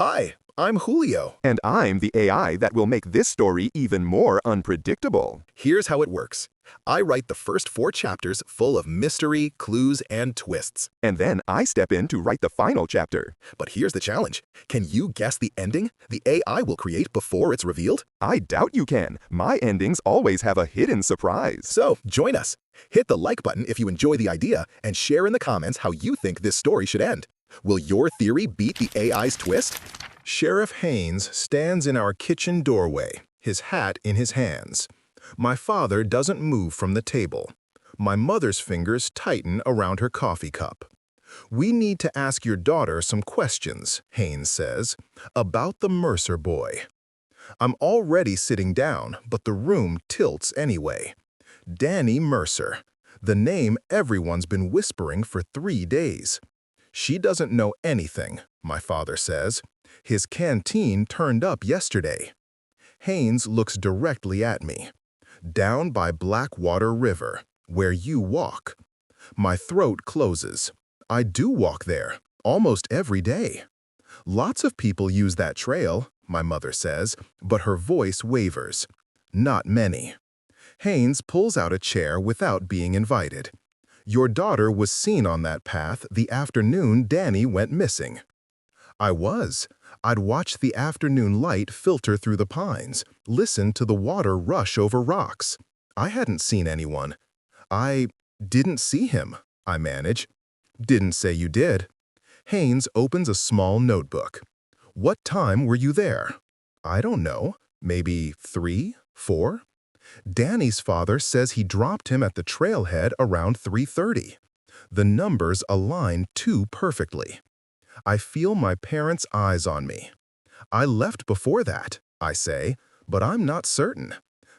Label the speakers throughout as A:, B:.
A: Hi, I'm Julio.
B: And I'm the AI that will make this story even more unpredictable.
A: Here's how it works. I write the first 4 chapters full of mystery, clues, and twists.
B: And then I step in to write the final chapter.
A: But here's the challenge. Can you guess the ending the AI will create before it's revealed?
B: I doubt you can. My endings always have a hidden surprise.
A: So, join us. Hit the like button if you enjoy the idea and share in the comments how you think this story should end. Will your theory beat the AI's twist? Sheriff Haynes stands in our kitchen doorway, his hat in his hands. My father doesn't move from the table. My mother's fingers tighten around her coffee cup. "We need to ask your daughter some questions," Haynes says, "about the Mercer boy." I'm already sitting down, but the room tilts anyway. Danny Mercer, the name everyone's been whispering for 3 days. "She doesn't know anything," my father says. "His canteen turned up yesterday." Haynes looks directly at me. "Down by Blackwater River, where you walk." My throat closes. I do walk there, almost every day. "Lots of people use that trail," my mother says, but her voice wavers. "Not many." Haynes pulls out a chair without being invited. "Your daughter was seen on that path the afternoon Danny went missing." I was. I'd watched the afternoon light filter through the pines, listen to the water rush over rocks. I hadn't seen anyone. "I didn't see him," I manage. "Didn't say you did." Haynes opens a small notebook. "What time were you there?" "I don't know. Maybe 3, 4? Danny's father says he dropped him at the trailhead around 3:30. The numbers align too perfectly. I feel my parents' eyes on me. "I left before that," I say, "but I'm not certain.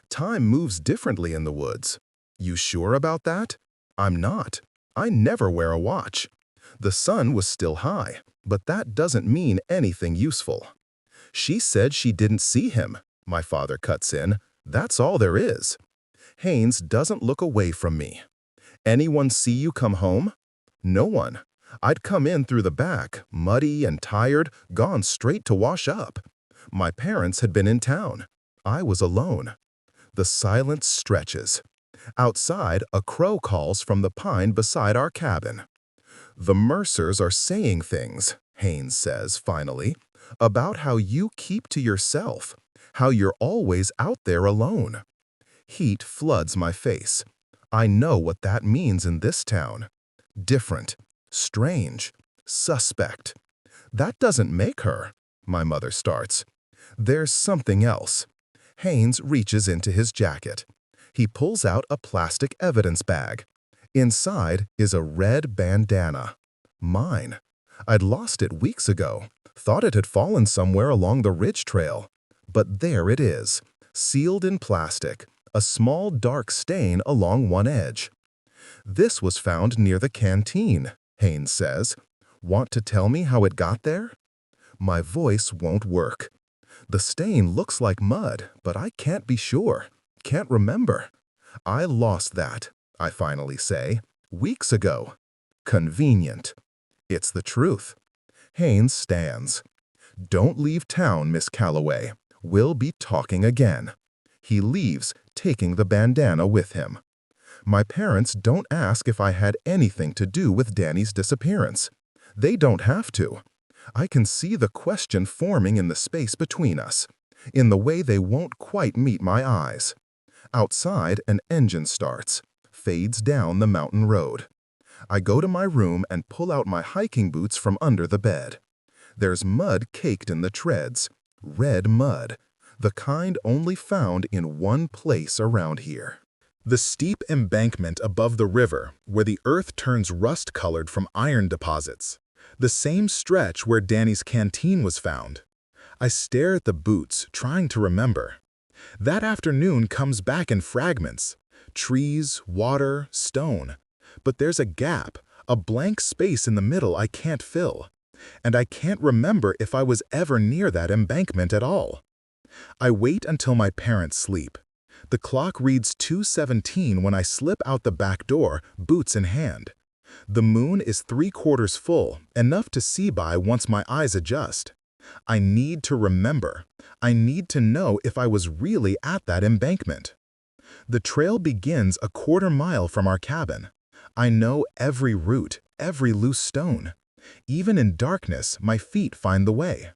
A: Time moves differently in the woods." "You sure about that?" "I'm not. I never wear a watch." "The sun was still high, but that doesn't mean anything useful." "She said she didn't see him," my father cuts in. "That's all there is." Haynes doesn't look away from me. "Anyone see you come home?" "No one. I'd come in through the back, muddy and tired, gone straight to wash up. My parents had been in town. I was alone." The silence stretches. Outside, a crow calls from the pine beside our cabin. "The Mercers are saying things," Haynes says finally, "about how you keep to yourself, how you're always out there alone." Heat floods my face. I know what that means in this town. Different, strange, suspect. "That doesn't make her," my mother starts. "There's something else." Haynes reaches into his jacket. He pulls out a plastic evidence bag. Inside is a red bandana. Mine. I'd lost it weeks ago, thought it had fallen somewhere along the ridge trail. But there it is, sealed in plastic, a small dark stain along one edge. "This was found near the canteen," Haynes says. "Want to tell me how it got there?" My voice won't work. "The stain looks like mud, but I can't be sure. Can't remember." "I lost that," I finally say, "weeks ago." Convenient. It's the truth. Haynes stands. "Don't leave town, Miss Calloway. We'll be talking again." He leaves, taking the bandana with him. My parents don't ask if I had anything to do with Danny's disappearance. They don't have to. I can see the question forming in the space between us, in the way they won't quite meet my eyes. Outside, an engine starts, fades down the mountain road. I go to my room and pull out my hiking boots from under the bed. There's mud caked in the treads, red mud, the kind only found in one place around here. The steep embankment above the river, where the earth turns rust-colored from iron deposits. The same stretch where Danny's canteen was found. I stare at the boots, trying to remember. That afternoon comes back in fragments. Trees, water, stone. But there's a gap, a blank space in the middle I can't fill. And I can't remember if I was ever near that embankment at all. I wait until my parents sleep. The clock reads 2:17 when I slip out the back door, boots in hand. The moon is 3/4 full, enough to see by once my eyes adjust. I need to remember. I need to know if I was really at that embankment. The trail begins a quarter-mile from our cabin. I know every root, every loose stone. Even in darkness, my feet find the way.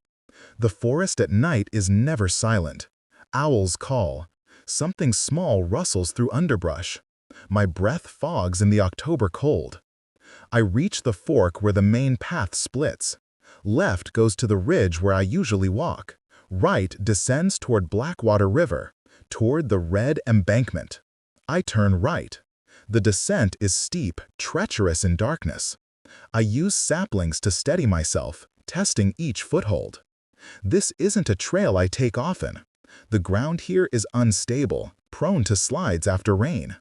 A: The forest at night is never silent. Owls call. Something small rustles through underbrush. My breath fogs in the October cold. I reach the fork where the main path splits. Left goes to the ridge where I usually walk. Right descends toward Blackwater River, toward the red embankment. I turn right. The descent is steep, treacherous in darkness. I use saplings to steady myself, testing each foothold. This isn't a trail I take often. The ground here is unstable, prone to slides after rain.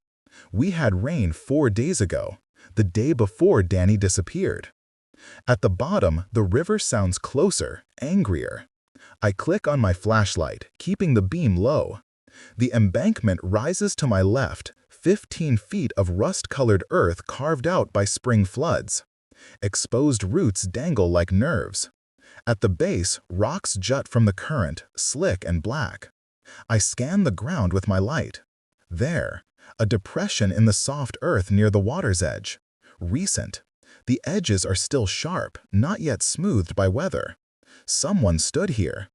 A: We had rain 4 days ago, the day before Danny disappeared. At the bottom, the river sounds closer, angrier. I click on my flashlight, keeping the beam low. The embankment rises to my left, 15 feet of rust-colored earth carved out by spring floods. Exposed roots dangle like nerves. At the base, rocks jut from the current, slick and black. I scan the ground with my light. There, a depression in the soft earth near the water's edge. Recent. The edges are still sharp, not yet smoothed by weather. Someone stood here.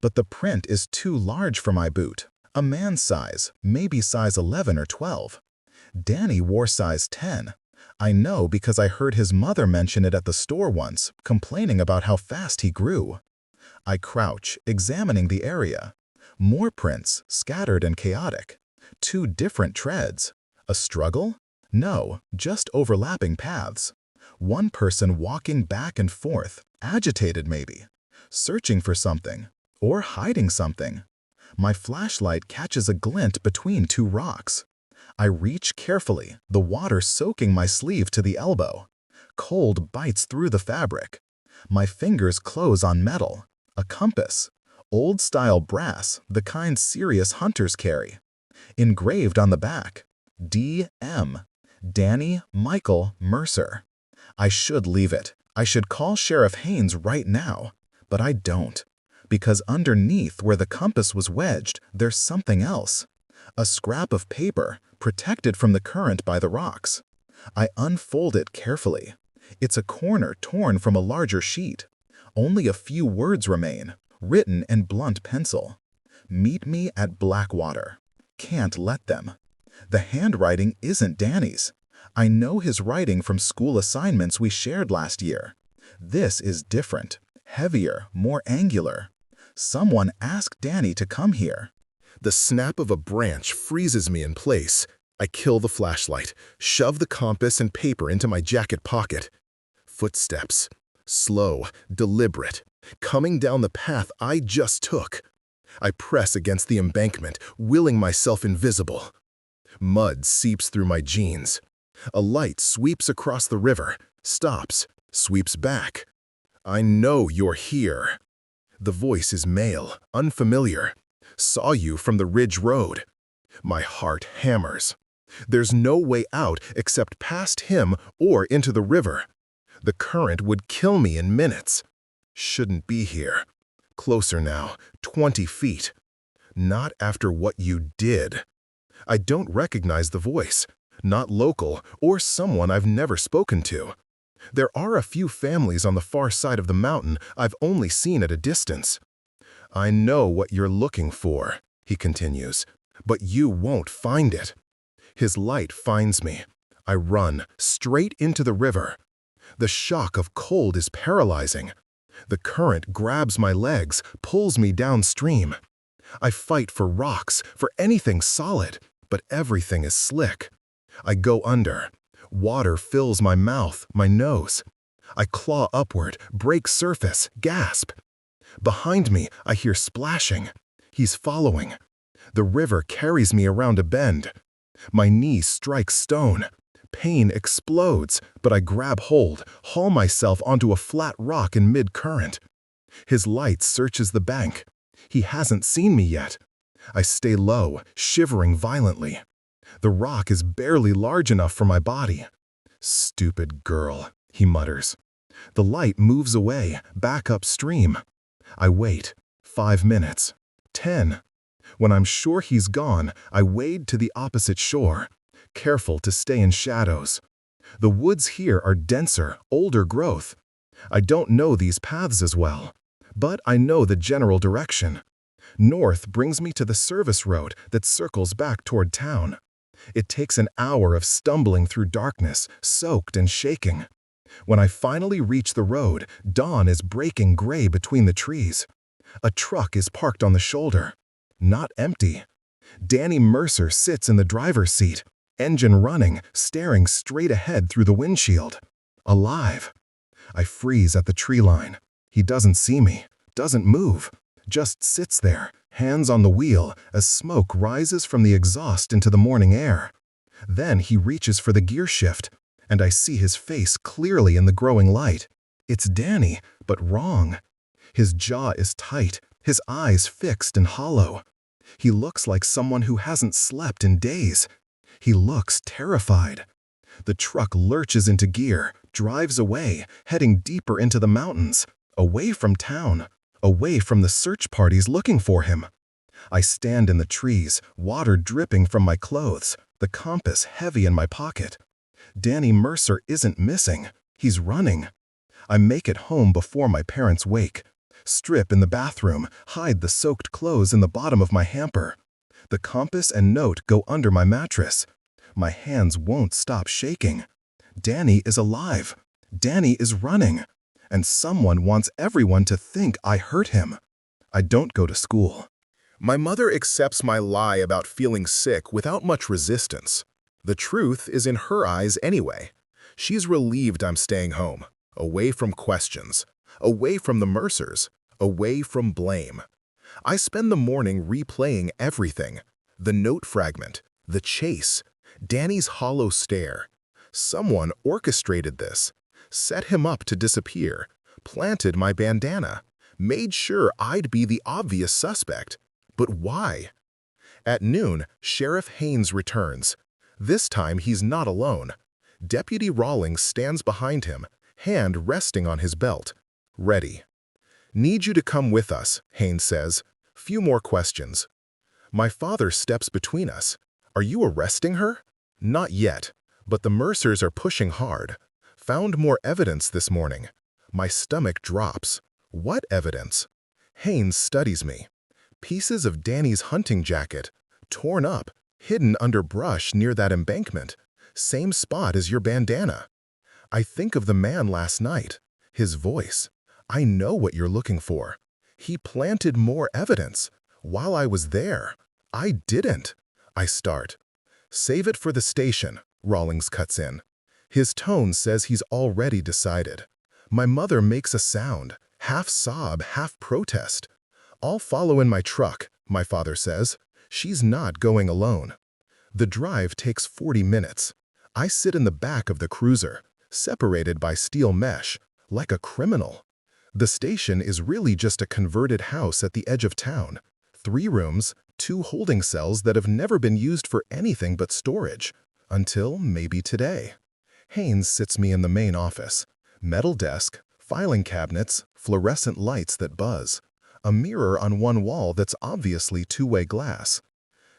A: But the print is too large for my boot. A man's size, maybe size 11 or 12. Danny wore size 10. I know because I heard his mother mention it at the store once, complaining about how fast he grew. I crouch, examining the area. More prints, scattered and chaotic. 2 different treads. A struggle? No, just overlapping paths. One person walking back and forth, agitated maybe, searching for something, or hiding something. My flashlight catches a glint between 2 rocks. I reach carefully, the water soaking my sleeve to the elbow. Cold bites through the fabric. My fingers close on metal. A compass. Old-style brass, the kind serious hunters carry. Engraved on the back. D.M. Danny Michael Mercer. I should leave it. I should call Sheriff Haynes right now. But I don't. Because underneath where the compass was wedged, there's something else. A scrap of paper, protected from the current by the rocks. I unfold it carefully. It's a corner torn from a larger sheet. Only a few words remain, written in blunt pencil. Meet me at Blackwater. Can't let them. The handwriting isn't Danny's. I know his writing from school assignments we shared last year. This is different, heavier, more angular. Someone asked Danny to come here.
C: The snap of a branch freezes me in place. I kill the flashlight, shove the compass and paper into my jacket pocket. Footsteps. Slow, deliberate, coming down the path I just took. I press against the embankment, willing myself invisible. Mud seeps through my jeans. A light sweeps across the river, stops, sweeps back. I know you're here. The voice is male, unfamiliar. Saw you from the Ridge Road. My heart hammers. There's no way out except past him or into the river. The current would kill me in minutes. Shouldn't be here. Closer now, 20 feet. Not after what you did. I don't recognize the voice. Not local or someone I've never spoken to. There are a few families on the far side of the mountain I've only seen at a distance. I know what you're looking for, he continues, but you won't find it. His light finds me. I run straight into the river. The shock of cold is paralyzing. The current grabs my legs, pulls me downstream. I fight for rocks, for anything solid, but everything is slick. I go under. Water fills my mouth, my nose. I claw upward, break surface, gasp. Behind me, I hear splashing. He's following. The river carries me around a bend. My knee strikes stone. Pain explodes, but I grab hold, haul myself onto a flat rock in mid-current. His light searches the bank. He hasn't seen me yet. I stay low, shivering violently. The rock is barely large enough for my body. Stupid girl, he mutters. The light moves away, back upstream. I wait. 5 minutes. 10. When I'm sure he's gone, I wade to the opposite shore, careful to stay in shadows. The woods here are denser, older growth. I don't know these paths as well, but I know the general direction. North brings me to the service road that circles back toward town. It takes an hour of stumbling through darkness, soaked and shaking. When I finally reach the road, dawn is breaking gray between the trees. A truck is parked on the shoulder. Not empty. Danny Mercer sits in the driver's seat, engine running, staring straight ahead through the windshield. Alive. I freeze at the tree line. He doesn't see me, doesn't move, just sits there, hands on the wheel, as smoke rises from the exhaust into the morning air. Then he reaches for the gear shift, and I see his face clearly in the growing light. It's Danny, but wrong. His jaw is tight, his eyes fixed and hollow. He looks like someone who hasn't slept in days. He looks terrified. The truck lurches into gear, drives away, heading deeper into the mountains, away from town, away from the search parties looking for him. I stand in the trees, water dripping from my clothes, the compass heavy in my pocket. Danny Mercer isn't missing. He's running. I make it home before my parents wake. Strip in the bathroom, hide the soaked clothes in the bottom of my hamper. The compass and note go under my mattress. My hands won't stop shaking. Danny is alive. Danny is running. And someone wants everyone to think I hurt him. I don't go to school.
A: My mother accepts my lie about feeling sick without much resistance. The truth is in her eyes anyway. She's relieved I'm staying home, away from questions, away from the Mercers, away from blame. I spend the morning replaying everything. The note fragment, the chase, Danny's hollow stare. Someone orchestrated this, set him up to disappear, planted my bandana, made sure I'd be the obvious suspect. But why? At noon, Sheriff Haynes returns. This time he's not alone. Deputy Rawlings stands behind him, hand resting on his belt. Ready. "Need you to come with us," Haynes says. "Few more questions." My father steps between us. "Are you arresting her?" "Not yet, but the Mercers are pushing hard. Found more evidence this morning." My stomach drops. "What evidence?" Haynes studies me. Pieces of Danny's hunting jacket, torn up, hidden under brush near that embankment. Same spot as your bandana. I think of the man last night. His voice. I know what you're looking for. He planted more evidence. While I was there. I didn't. I start. "Save it for the station," Rawlings cuts in. His tone says he's already decided. My mother makes a sound, half sob, half protest. "I'll follow in my truck," my father says. She's not going alone. The drive takes 40 minutes. I sit in the back of the cruiser, separated by steel mesh, like a criminal. The station is really just a converted house at the edge of town. 3 rooms, 2 holding cells that have never been used for anything but storage. Until maybe today. Haynes sits me in the main office. Metal desk, filing cabinets, fluorescent lights that buzz. A mirror on one wall that's obviously two-way glass.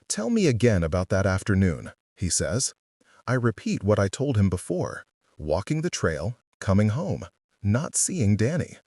A: "Tell me again about that afternoon," he says. I repeat what I told him before. Walking the trail, coming home, not seeing Danny.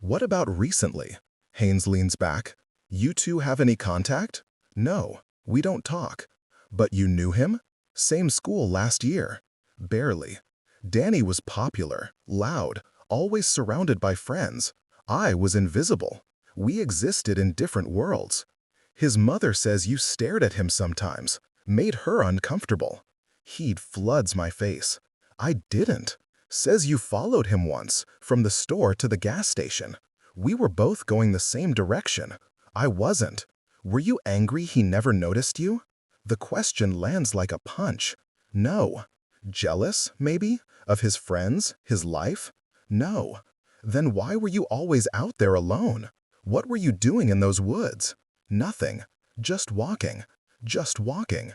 A: "What about recently?" Haynes leans back. "You two have any contact?" "No, we don't talk." "But you knew him?" "Same school last year." "Barely." "Danny was popular, loud, always surrounded by friends. I was invisible. We existed in different worlds." "His mother says you stared at him sometimes, made her uncomfortable." Heat floods my face. "I didn't." "Says you followed him once, from the store to the gas station. We were both going the same direction." "I wasn't." "Were you angry he never noticed you?" The question lands like a punch. "No." "Jealous, maybe? Of his friends, his life?" "No." "Then why were you always out there alone? What were you doing in those woods?" "Nothing. Just walking. Just walking."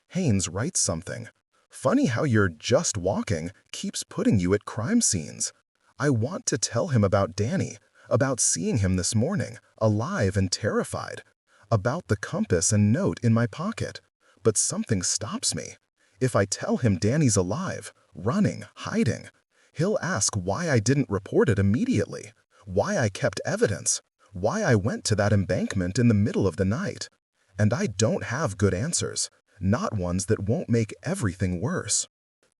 A: Haynes writes something. "Funny how your 'just walking' keeps putting you at crime scenes." I want to tell him about Danny.
C: about seeing him this morning, alive and terrified, about the compass and note in my pocket. But something stops me. If I tell him Danny's alive, running, hiding, he'll ask why I didn't report it immediately, why I kept evidence, why I went to that embankment in the middle of the night. And I don't have good answers, not ones that won't make everything worse.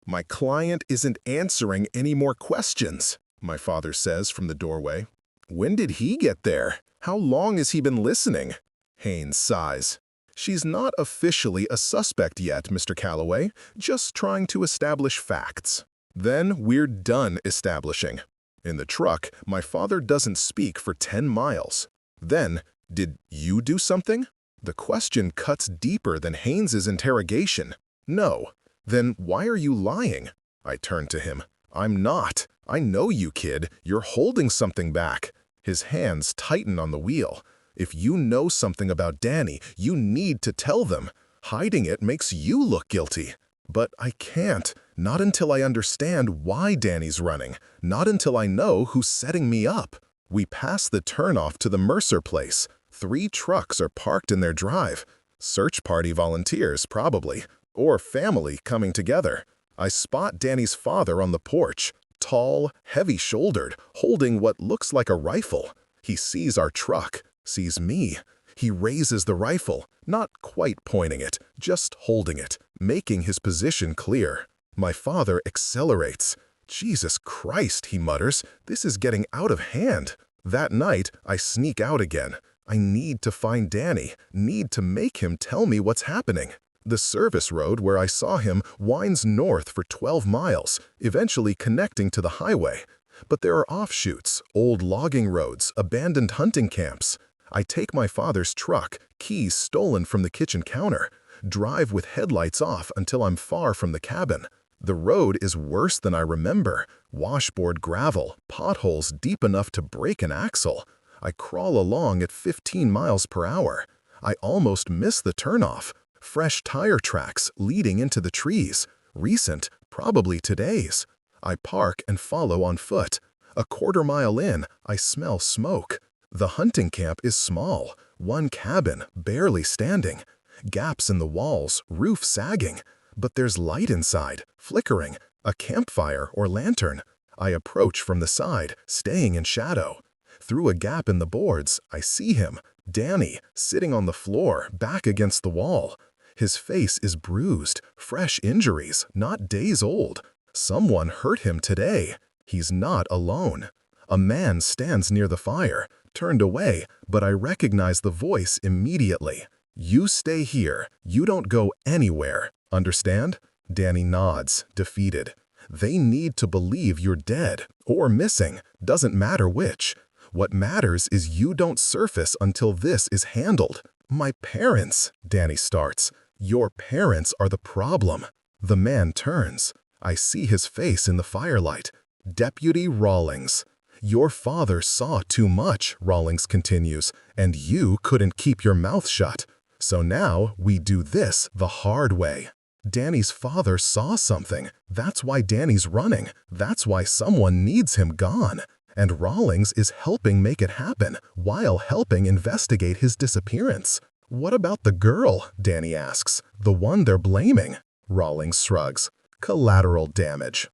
A: My client isn't answering any more questions, my father says from the doorway. When did he get there? How long has he been listening? Haynes sighs. She's not officially a suspect yet, Mr. Calloway, just trying to establish facts. Then we're done establishing. In the truck, my father doesn't speak for 10 miles. Then, did you do something? The question cuts deeper than Haynes's interrogation. No. Then why are you lying? I turn to him. I'm not. I know you, kid. You're holding something back. His hands tighten on the wheel. If you know something about Danny, you need to tell them. Hiding it makes you look guilty. But I can't. Not until I understand why Danny's running. Not until I know who's setting me up. We pass the turnoff to the Mercer place. 3 trucks are parked in their drive. Search party volunteers, probably. Or family coming together. I spot Danny's father on the porch. Tall, heavy-shouldered, holding what looks like a rifle. He sees our truck, sees me. He raises the rifle, not quite pointing it, just holding it, making his position clear. My father accelerates. Jesus Christ, he mutters, this is getting out of hand. That night, I sneak out again. I need to find Danny, need to make him tell me what's happening. The service road where I saw him winds north for 12 miles, eventually connecting to the highway. But there are offshoots, old logging roads, abandoned hunting camps. I take my father's truck, keys stolen from the kitchen counter, drive with headlights off until I'm far from the cabin. The road is worse than I remember. Washboard gravel, potholes deep enough to break an axle. I crawl along at 15 miles per hour. I almost miss the turnoff. Fresh tire tracks leading into the trees. Recent, probably today's. I park and follow on foot. A quarter-mile in, I smell smoke. The hunting camp is small. 1 cabin, barely standing. Gaps in the walls, roof sagging. But there's light inside, flickering. A campfire or lantern. I approach from the side, staying in shadow. Through a gap in the boards, I see him, Danny, sitting on the floor, back against the wall. His face is bruised, fresh injuries, not days old. Someone hurt him today. He's not alone. A man stands near the fire, turned away, but I recognize the voice immediately. You stay here. You don't go anywhere. Understand? Danny nods, defeated. They need to believe you're dead or missing. Doesn't matter which. What matters is you don't surface until this is handled. My parents, Danny starts. Your parents are the problem. The man turns. I see his face in the firelight. Deputy Rawlings. Your father saw too much, Rawlings continues, and you couldn't keep your mouth shut. So now we do this the hard way. Danny's father saw something. That's why Danny's running. That's why someone needs him gone. And Rawlings is helping make it happen while helping investigate his disappearance. What about the girl, Danny asks, the one they're blaming? Rawlings shrugs. Collateral damage.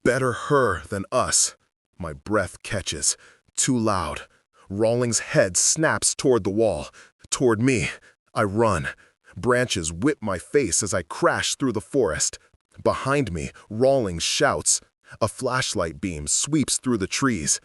A: Better her than us. My breath catches. Too loud. Rawlings' head snaps toward the wall. Toward me. I run. Branches whip my face as I crash through the forest. Behind me, Rawlings shouts. A flashlight beam sweeps through the trees.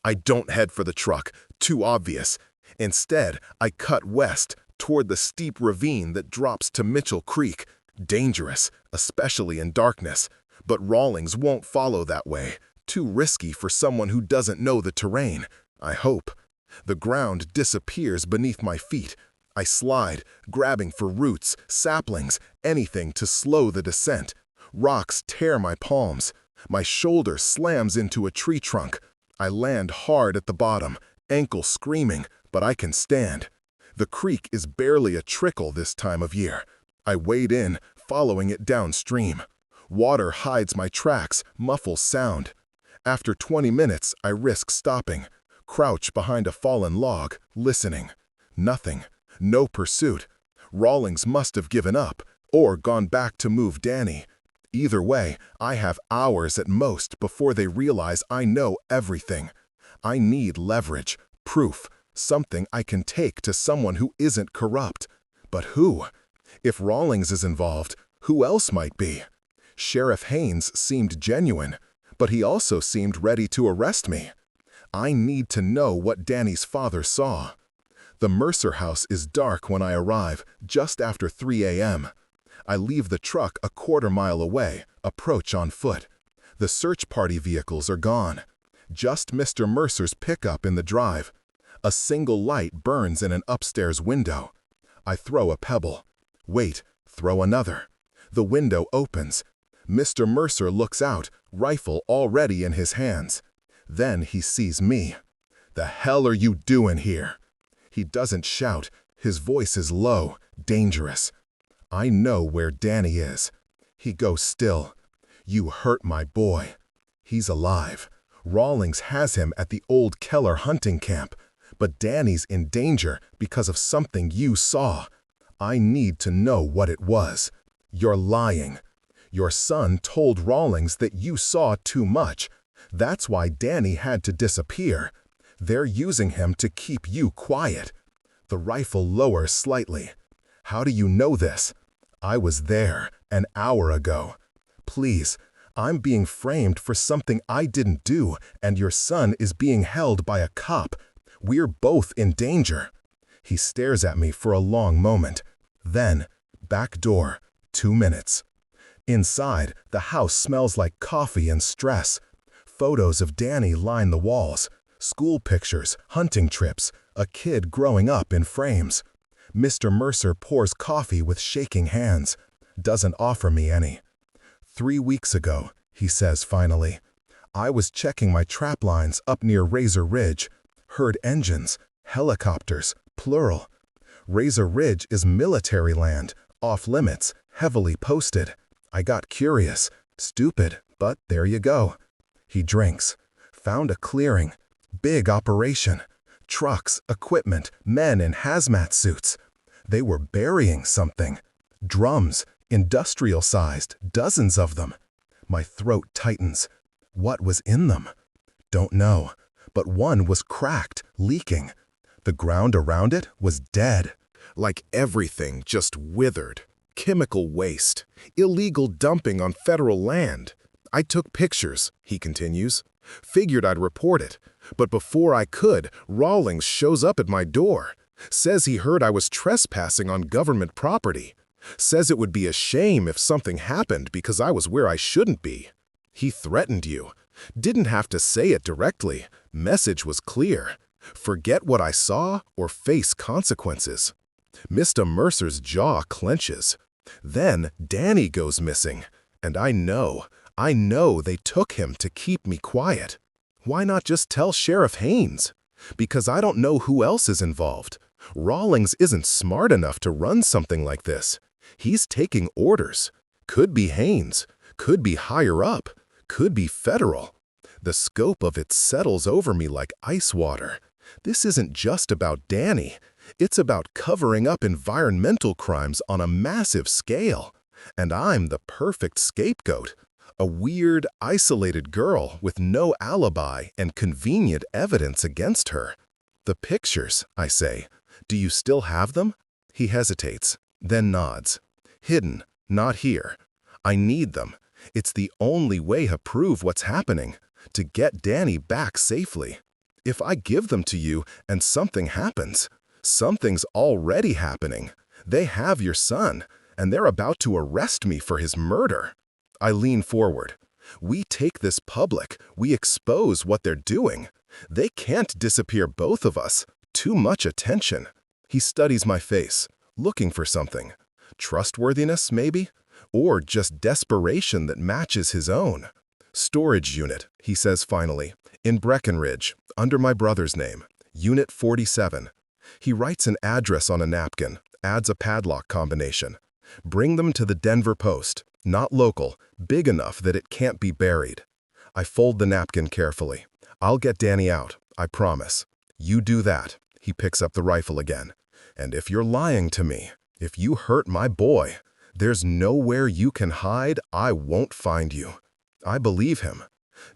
A: I don't head for the truck. Too obvious. Instead, I cut west, toward the steep ravine that drops to Mitchell Creek. Dangerous, especially in darkness. But Rawlings won't follow that way. Too risky for someone who doesn't know the terrain. I hope. The ground disappears beneath my feet. I slide, grabbing for roots, saplings, anything to slow the descent. Rocks tear my palms. My shoulder slams into a tree trunk. I land hard at the bottom, ankle screaming, but I can stand. The creek is barely a trickle this time of year. I wade in, following it downstream. Water hides my tracks, muffles sound. After 20 minutes, I risk stopping.
C: Crouch behind a fallen log, listening. Nothing. No pursuit. Rawlings must have given up, or gone back to move Danny. Either way, I have hours at most before they realize I know everything. I need leverage, proof, something I can take to someone who isn't corrupt. But who? If Rawlings is involved, who else might be? Sheriff Haynes seemed genuine, but he also seemed ready to arrest me. I need to know what Danny's father saw. The Mercer house is dark when I arrive, just after 3 a.m. I leave the truck a quarter-mile away, approach on foot. The search party vehicles are gone. Just Mr. Mercer's pickup in the drive. A single light burns in an upstairs window. I throw a pebble. Wait, throw another. The window opens. Mr. Mercer looks out, rifle already in his hands. Then he sees me. "The hell are you doing here?" He doesn't shout. His voice is low, dangerous. I know where Danny is. He goes still. "You hurt my boy." He's alive. Rawlings has him at the old Keller hunting camp. But Danny's in danger because of something you saw. I need to know what it was. You're lying. Your son told Rawlings that you saw too much. That's why Danny had to disappear. They're using him to keep you quiet. The rifle lowers slightly. How do you know this? I was there an hour ago. Please, I'm being framed for something I didn't do, and your son is being held by a cop. We're both in danger. He stares at me for a long moment. Then, back door, 2 minutes. Inside, the house smells like coffee and stress. Photos of Danny line the walls. School pictures, hunting trips, a kid growing up in frames. Mr. Mercer pours coffee with shaking hands. Doesn't offer me any. 3 weeks ago, he says finally, I was checking my trap lines up near Razor Ridge. Heard engines, helicopters, plural. Razor Ridge is military land, off limits, heavily posted. I got curious. Stupid, but there you go. He drinks. Found a clearing. Big operation. Trucks, equipment, men in hazmat suits. They were burying something. Drums, industrial-sized, dozens of them. My throat tightens. What was in them? Don't know. But one was cracked, leaking. The ground around it was dead. Like everything just withered. Chemical waste. Illegal dumping on federal land. I took pictures, he continues. Figured I'd report it. But before I could, Rawlings shows up at my door. Says he heard I was trespassing on government property. Says it would be a shame if something happened because I was where I shouldn't be. He threatened you. Didn't have to say it directly. Message was clear. Forget what I saw or face consequences. Mr. Mercer's jaw clenches. Then Danny goes missing. And I know they took him to keep me quiet. Why not just tell Sheriff Haynes? Because I don't know who else is involved. Rawlings isn't smart enough to run something like this. He's taking orders. Could be Haynes. Could be higher up. Could be federal. The scope of it settles over me like ice water. This isn't just about Danny. It's about covering up environmental crimes on a massive scale. And I'm the perfect scapegoat. A weird, isolated girl with no alibi and convenient evidence against her. The pictures, I say. Do you still have them? He hesitates, then nods. Hidden, not here. I need them. It's the only way to prove what's happening, to get Danny back safely. If I give them to you and something happens, something's already happening. They have your son, and they're about to arrest me for his murder. I lean forward. We take this public. We expose what they're doing. They can't disappear both of us. Too much attention. He studies my face, looking for something. Trustworthiness, maybe? Or just desperation that matches his own. Storage unit, he says finally, in Breckenridge, under my brother's name, Unit 47. He writes an address on a napkin, adds a padlock combination. Bring them to the Denver Post, not local, big enough that it can't be buried. I fold the napkin carefully. I'll get Danny out. I promise. You do that. He picks up the rifle again. And if you're lying to me, if you hurt my boy, there's nowhere you can hide. I won't find you. I believe him.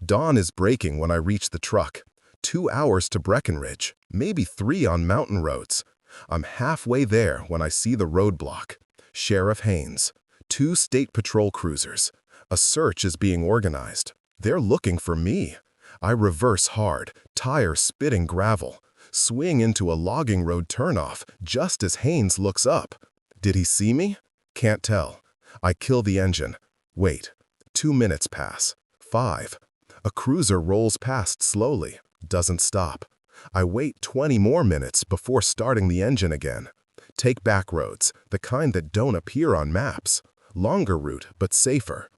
C: Dawn is breaking when I reach the truck. 2 hours to Breckenridge, maybe 3 on mountain roads. I'm halfway there when I see the roadblock. Sheriff Haynes. 2 state patrol cruisers. A search is being organized. They're looking for me. I reverse hard, tire spitting gravel. Swing into a logging road turnoff just as Haynes looks up. Did he see me? Can't tell. I kill the engine. Wait. 2 minutes pass. 5. A cruiser rolls past slowly. Doesn't stop. I wait 20 more minutes before starting the engine again. Take back roads, the kind that don't appear on maps. Longer route, but safer.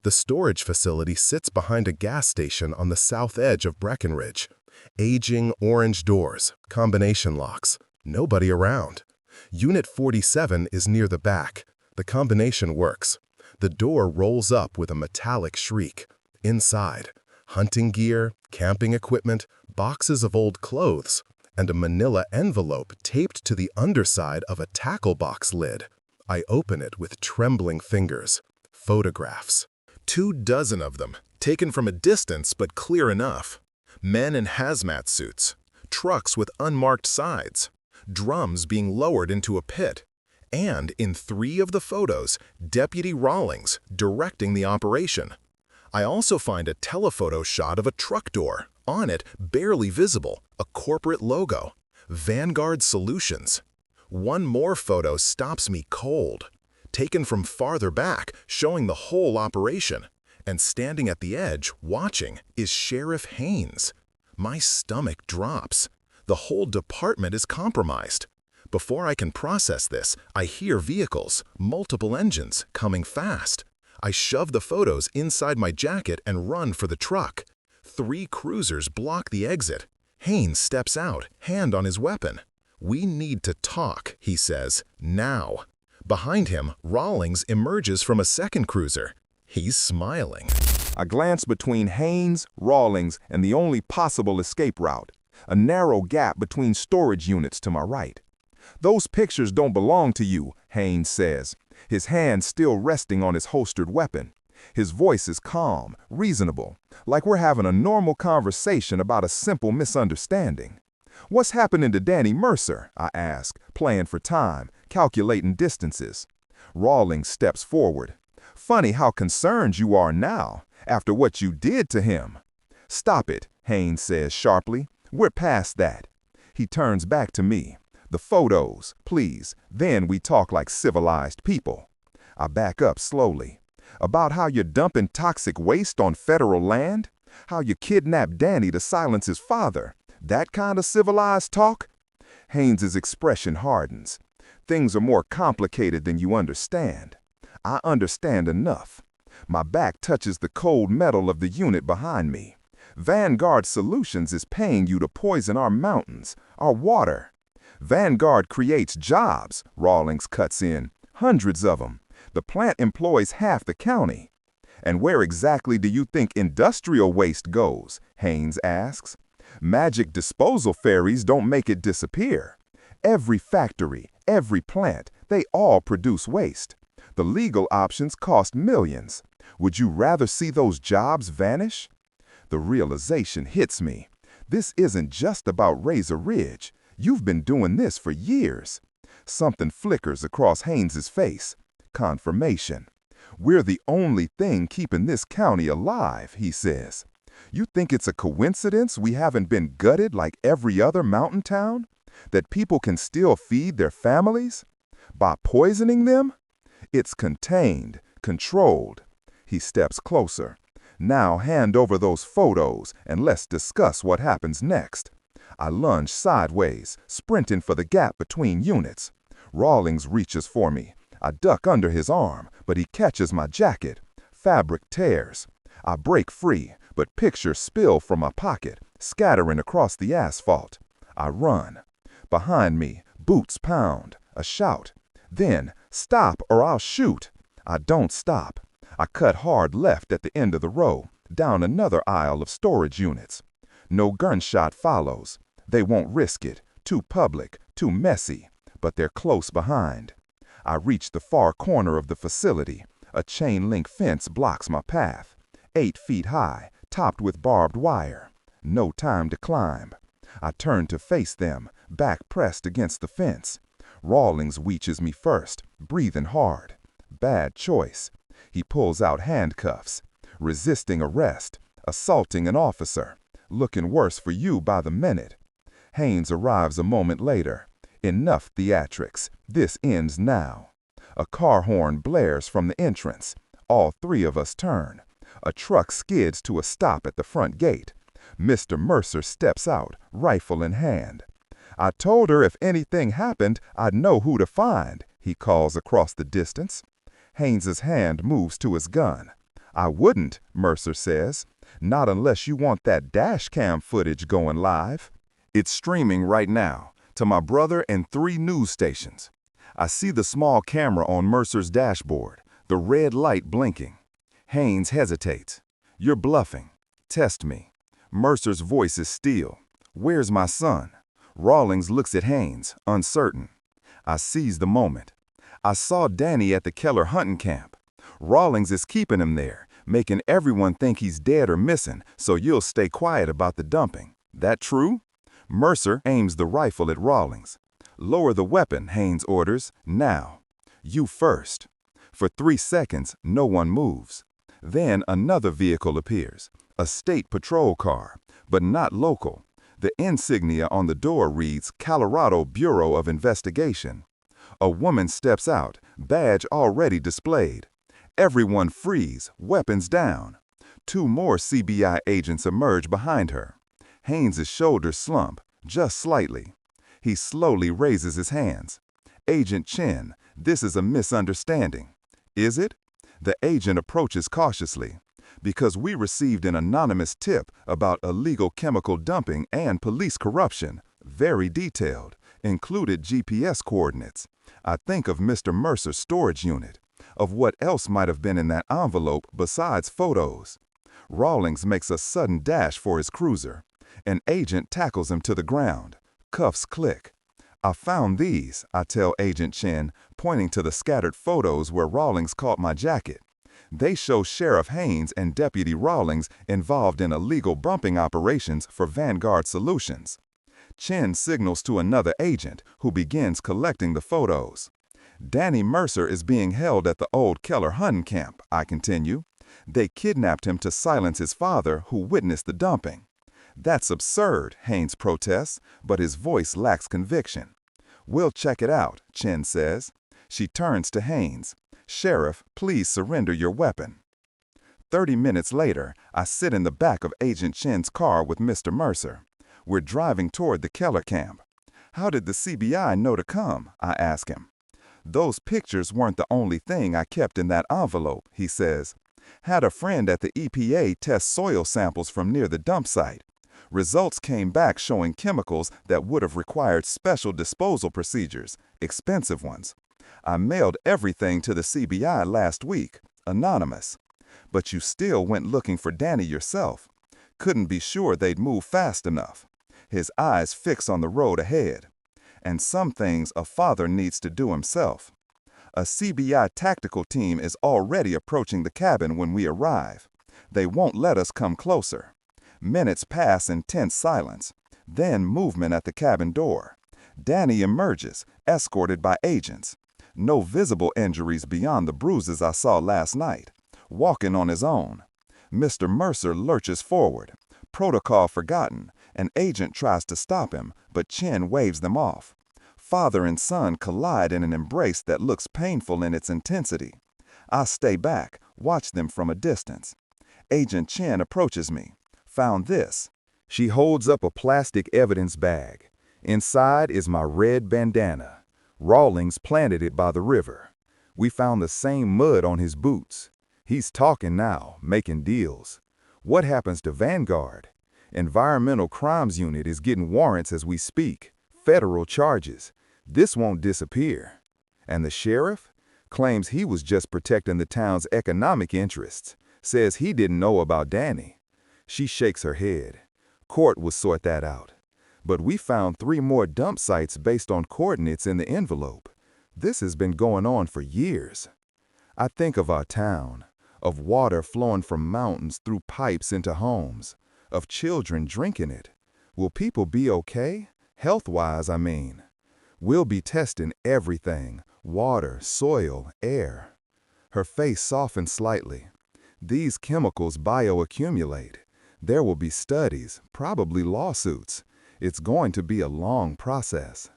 C: The storage facility sits behind a gas station on the south edge of Breckenridge. Aging orange doors, combination locks. Nobody around. Unit 47 is near the back. The combination works. The door rolls up with a metallic shriek. Inside, hunting gear, camping equipment, boxes of old clothes, and a manila envelope taped to the underside of a tackle box lid. I open it with trembling fingers. Photographs. 24 of them, taken from a distance but clear enough. Men in hazmat suits, trucks with unmarked sides, drums being lowered into a pit, and in 3 of the photos, Deputy Rawlings directing the operation. I also find a telephoto shot of a truck door, on it, barely visible, a corporate logo, Vanguard Solutions. One more photo stops me cold, taken from farther back, showing the whole operation. And standing at the edge, watching, is Sheriff Haynes. My stomach drops. The whole department is compromised. Before I can process this, I hear vehicles, multiple engines, coming fast. I shove the photos inside my jacket and run for the truck. 3 cruisers block the exit. Haynes steps out, hand on his weapon. "We need to talk," he says, "now." Behind him, Rawlings emerges from a second cruiser. He's smiling.
B: I glance between Haynes, Rawlings, and the only possible escape route, a narrow gap between storage units to my right. "Those pictures don't belong to you," Haynes says, his hand still resting on his holstered weapon. His voice is calm, reasonable, like we're having a normal conversation about a simple misunderstanding. "What's happening to Danny Mercer?" I ask, playing for time, calculating distances. Rawlings steps forward. "Funny how concerned you are now, after what you did to him." "Stop it," Haynes says sharply. "We're past that." He turns back to me. "The photos, please. Then we talk like civilized people." I back up slowly. "About how you're dumping toxic waste on federal land? How you kidnapped Danny to silence his father? That kind of civilized talk?" Haynes's expression hardens. "Things are more complicated than you understand." I understand enough. My back touches the cold metal of the unit behind me. "Vanguard Solutions is paying you to poison our mountains, our water." "Vanguard creates jobs," Rawlings cuts in. "Hundreds of them. The plant employs half the county." "And where exactly do you think industrial waste goes?" Haynes asks. "Magic disposal fairies don't make it disappear. Every factory, every plant, they all produce waste. The legal options cost millions. Would you rather see those jobs vanish?" The realization hits me. This isn't just about Razor Ridge. You've been doing this for years. Something flickers across Haynes's face. Confirmation. "We're the only thing keeping this county alive," he says. "You think it's a coincidence we haven't been gutted like every other mountain town? That people can still feed their families? By poisoning them? It's contained, controlled." He steps closer. "Now hand over those photos and let's discuss what happens next." I lunge sideways, sprinting for the gap between units. Rawlings reaches for me. I duck under his arm, but he catches my jacket. Fabric tears. I break free, but pictures spill from my pocket, scattering across the asphalt. I run. Behind me, boots pound, a shout. Then, "Stop or I'll shoot." I don't stop. I cut hard left at the end of the row, down another aisle of storage units. No gunshot follows. They won't risk it. Too public, too messy, but they're close behind. I reach the far corner of the facility. A chain-link fence blocks my path. 8 feet high, topped with barbed wire. No time to climb. I turn to face them, back pressed against the fence. Rawlings reaches me first, breathing hard. Bad choice. He pulls out handcuffs. Resisting arrest. Assaulting an officer. Looking worse for you by the minute. Haynes arrives a moment later. Enough theatrics. This ends now. A car horn blares from the entrance. All 3 of us turn. A truck skids to a stop at the front gate. Mr. Mercer steps out, rifle in hand. I told her if anything happened, I'd know who to find, he calls across the distance. Haynes's hand moves to his gun. I wouldn't, Mercer says. Not unless you want that dash cam footage going live. It's streaming right now, to my brother and 3 news stations. I see the small camera on Mercer's dashboard, the red light blinking. Haynes hesitates. You're bluffing. Test me. Mercer's voice is steel. Where's my son? Rawlings looks at Haynes, uncertain. I seize the moment. I saw Danny at the Keller hunting camp. Rawlings is keeping him there, making everyone think he's dead or missing, so you'll stay quiet about the dumping. That true? Mercer aims the rifle at Rawlings. Lower the weapon, Haynes orders, now. You first. For 3 seconds, no one moves. Then another vehicle appears, a state patrol car, but not local. The insignia on the door reads Colorado Bureau of Investigation. A woman steps out, badge already displayed. Everyone freeze, weapons down. 2 more CBI agents emerge behind her. Haynes's shoulders slump, just slightly. He slowly raises his hands. Agent Chen, this is a misunderstanding. Is it? The agent approaches cautiously. Because we received an anonymous tip about illegal chemical dumping and police corruption, very detailed, included GPS coordinates. I think of Mr. Mercer's storage unit, of what else might have been in that envelope besides photos. Rawlings makes a sudden dash for his cruiser. An agent tackles him to the ground. Cuffs click. I found these, I tell Agent Chen, pointing to the scattered photos where Rawlings caught my jacket. They show Sheriff Haynes and Deputy Rawlings involved in illegal bumping operations for Vanguard Solutions. Chen signals to another agent, who begins collecting the photos. Danny Mercer is being held at the old Keller hunting camp, I continue. They kidnapped him to silence his father, who witnessed the dumping. That's absurd, Haynes protests, but his voice lacks conviction. We'll check it out, Chen says. She turns to Haynes. Sheriff, please surrender your weapon. 30 minutes later, I sit in the back of Agent Chen's car with Mr. Mercer. We're driving toward the Keller camp. How did the CBI know to come? I ask him. Those pictures weren't the only thing I kept in that envelope, he says. Had a friend at the EPA test soil samples from near the dump site. Results came back showing chemicals that would have required special disposal procedures, expensive ones. I mailed everything to the CBI last week, anonymous. But you still went looking for Danny yourself. Couldn't be sure they'd move fast enough. His eyes fix on the road ahead. And some things a father needs to do himself. A CBI tactical team is already approaching the cabin when we arrive. They won't let us come closer. Minutes pass in tense silence. Then movement at the cabin door. Danny emerges, escorted by agents. No visible injuries beyond the bruises I saw last night. Walking on his own. Mr. Mercer lurches forward. Protocol forgotten. An agent tries to stop him, but Chen waves them off. Father and son collide in an embrace that looks painful in its intensity. I stay back, watch them from a distance. Agent Chen approaches me. Found this. She holds up a plastic evidence bag. Inside is my red bandana. Rawlings planted it by the river. We found the same mud on his boots. He's talking now, making deals. What happens to Vanguard? Environmental Crimes Unit is getting warrants as we speak. Federal charges. This won't disappear. And the sheriff? Claims he was just protecting the town's economic interests. Says he didn't know about Danny. She shakes her head. Court will sort that out. But we found 3 more dump sites based on coordinates in the envelope. This has been going on for years. I think of our town, of water flowing from mountains through pipes into homes, of children drinking it. Will people be okay? Health-wise, I mean. We'll be testing everything, water, soil, air. Her face softened slightly. These chemicals bioaccumulate. There will be studies, probably lawsuits. It's going to be a long process.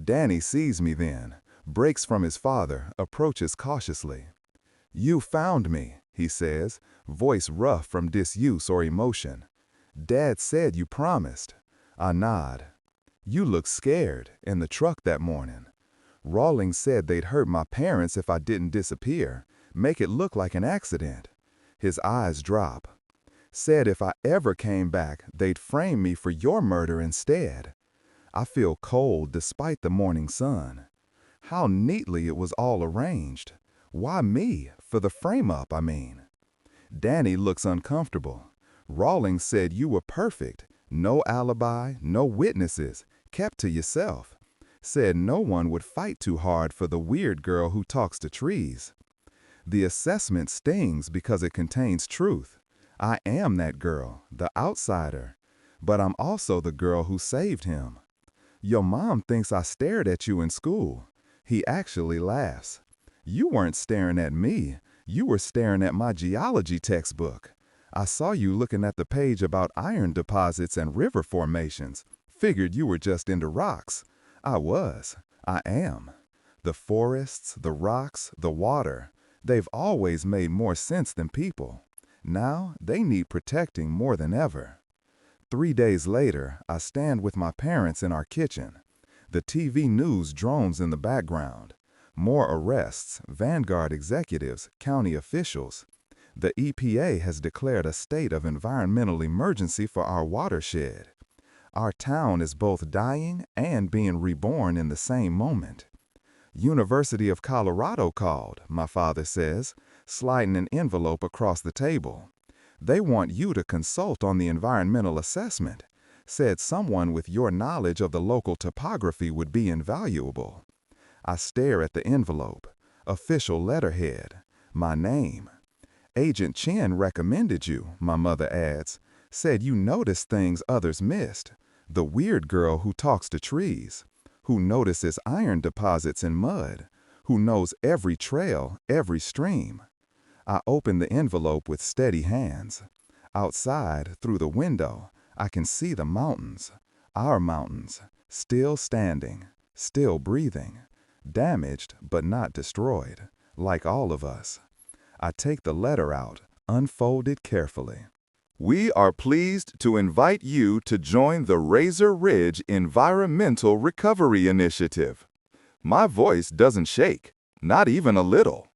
B: Danny sees me then, breaks from his father, approaches cautiously. "You found me," he says, voice rough from disuse or emotion. "Dad said you promised." I nod. "You look scared, in the truck that morning. Rawlings said they'd hurt my parents if I didn't disappear, make it look like an accident." His eyes drop. "Said if I ever came back, they'd frame me for your murder instead." I feel cold despite the morning sun. How neatly it was all arranged. Why me? For the frame-up, I mean. Danny looks uncomfortable. "Rawlings said you were perfect. No alibi, no witnesses, kept to yourself. Said no one would fight too hard for the weird girl who talks to trees." The assessment stings because it contains truth. I am that girl, the outsider. But I'm also the girl who saved him. "Your mom thinks I stared at you in school." He actually laughs. "You weren't staring at me. You were staring at my geology textbook. I saw you looking at the page about iron deposits and river formations. Figured you were just into rocks." I was. I am. The forests, the rocks, the water, they've always made more sense than people. Now they need protecting more than ever. 3 days later, I stand with my parents in our kitchen. The TV news drones in the background. More arrests, Vanguard executives, county officials. The EPA has declared a state of environmental emergency for our watershed. Our town is both dying and being reborn in the same moment. University of Colorado called, my father says, sliding an envelope across the table. They want you to consult on the environmental assessment. Said someone with your knowledge of the local topography would be invaluable. I stare at the envelope. Official letterhead. My name. "Agent Chen recommended you," my mother adds. "Said you noticed things others missed. The weird girl who talks to trees. Who notices iron deposits in mud. Who knows every trail, every stream." I open the envelope with steady hands. Outside, through the window, I can see the mountains. Our mountains. Still standing. Still breathing. Damaged, but not destroyed. Like all of us. I take the letter out, unfold it carefully. "We are pleased to invite you to join the Razor Ridge Environmental Recovery Initiative." My voice doesn't shake, not even a little.